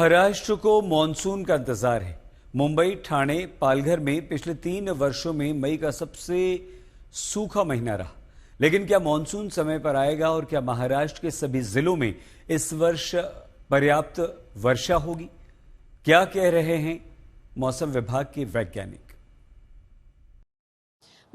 महाराष्ट्र को मॉनसून का इंतजार है। मुंबई, ठाणे, पालघर में पिछले 3 वर्षों में मई का सबसे सूखा महीना रहा। लेकिन क्या मॉनसून समय पर आएगा और क्या महाराष्ट्र के सभी जिलों में इस वर्ष पर्याप्त वर्षा होगी? क्या कह रहे हैं मौसम विभाग के वैज्ञानिक?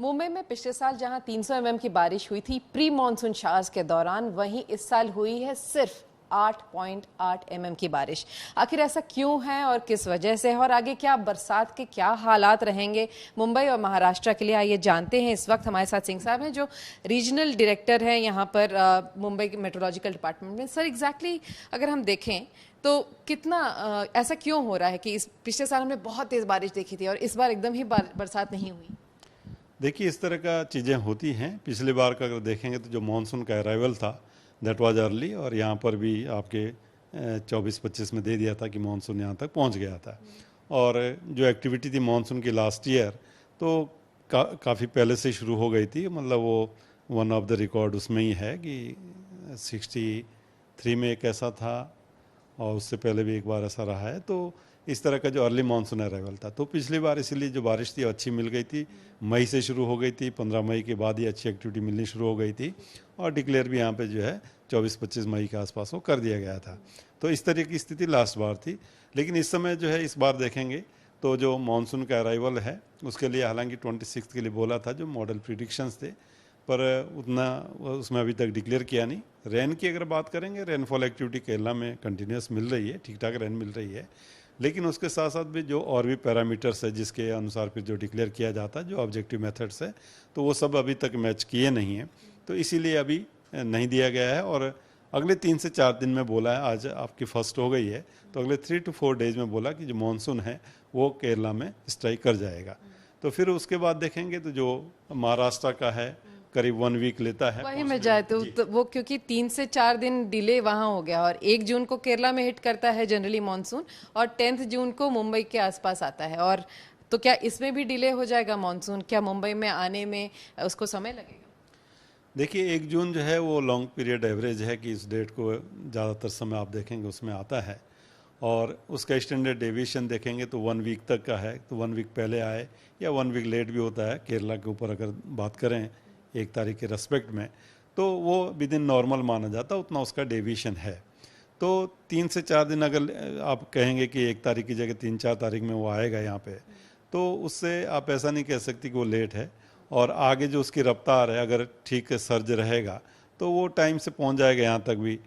मुंबई में पिछले साल जहां 300 mm की बारिश हुई थी प्री मॉनसून शावर्स के दौरान, वहीं इस साल हुई है सिर्फ 8.8 mm की बारिश। आखिर ऐसा क्यों है और किस वजह से है, और आगे क्या बरसात के क्या हालात रहेंगे मुंबई और महाराष्ट्र के लिए, आइए जानते हैं। इस वक्त हमारे साथ सिंह साहब हैं जो रीजनल डायरेक्टर हैं यहाँ पर मुंबई के मेट्रोलॉजिकल डिपार्टमेंट में। सर, एग्जैक्टली अगर हम देखें तो कितना ऐसा क्यों हो रहा है कि इस पिछले साल हमने बहुत तेज बारिश देखी थी और इस बार एकदम ही बरसात नहीं हुई? देखिए, इस तरह का चीज़ें होती हैं। पिछली बार का अगर देखेंगे तो जो मानसून का अराइवल था दैट वाज अर्ली, और यहाँ पर भी आपके 24-25 में दे दिया था कि मानसून यहाँ तक पहुँच गया था। और जो एक्टिविटी थी मानसून की लास्ट ईयर तो काफ़ी पहले से शुरू हो गई थी। मतलब वो वन ऑफ द रिकॉर्ड उसमें ही है कि 63 में एक ऐसा था और उससे पहले भी एक बार ऐसा रहा है। तो इस तरह का जो अर्ली मानसून अराइवल था, तो पिछली बार इसीलिए जो बारिश थी अच्छी मिल गई थी। मई से शुरू हो गई थी, 15 मई के बाद ही अच्छी एक्टिविटी मिलनी शुरू हो गई थी, और डिक्लेयर भी यहाँ पे जो है 24-25 मई के आसपास वो कर दिया गया था। तो इस तरह की स्थिति लास्ट बार थी। लेकिन इस समय जो है इस बार देखेंगे तो जो मानसून का अराइवल है उसके लिए हालांकि 26 के लिए बोला था, जो मॉडल प्रिडिक्शंस थे, पर उतना उसमें अभी तक डिक्लेयर किया नहीं। रेन की अगर बात करेंगे, रेनफॉल एक्टिविटी केरला में कंटिन्यूस मिल रही है, ठीक ठाक रेन मिल रही है। लेकिन उसके साथ साथ भी जो और भी पैरामीटर्स है जिसके अनुसार फिर जो डिक्लेयर किया जाता है, जो ऑब्जेक्टिव मेथड्स है, तो वो सब अभी तक मैच किए नहीं हैं। तो इसीलिए अभी नहीं दिया गया है। और अगले 3 से 4 दिन में बोला है, आज आपकी फर्स्ट हो गई है, तो अगले 3 to 4 डेज में बोला कि जो मानसून है वो केरला में स्ट्राइक कर जाएगा। तो फिर उसके बाद देखेंगे तो जो महाराष्ट्र का है करीब 1 वीक लेता है। वही में जाए तो वो क्योंकि 3 से 4 दिन डिले वहां हो गया, और 1 जून को केरला में हिट करता है जनरली मानसून, और 10 जून को मुंबई के आसपास आता है। और तो क्या इसमें भी डिले हो जाएगा मानसून? क्या मुंबई में आने में उसको समय लगेगा? देखिए, 1 जून जो है वो लॉन्ग पीरियड एवरेज है कि इस डेट को ज़्यादातर समय आप देखेंगे उसमें आता है, और उसका स्टैंडर्ड डेविएशन देखेंगे तो 1 वीक तक का है। तो 1 वीक पहले आए या 1 वीक लेट भी होता है केरला के ऊपर, अगर बात करें 1 तारीख के रेस्पेक्ट में, तो वो विद इन नॉर्मल माना जाता, उतना उसका डेविएशन है। तो 3 से 4 दिन अगर आप कहेंगे कि 1 तारीख की जगह 3-4 तारीख में वो आएगा यहाँ पे, तो उससे आप ऐसा नहीं कह सकते कि वो लेट है। और आगे जो उसकी रफ्तार है, अगर ठीक सर्ज रहेगा तो वो टाइम से पहुँच जाएगा यहाँ तक भी।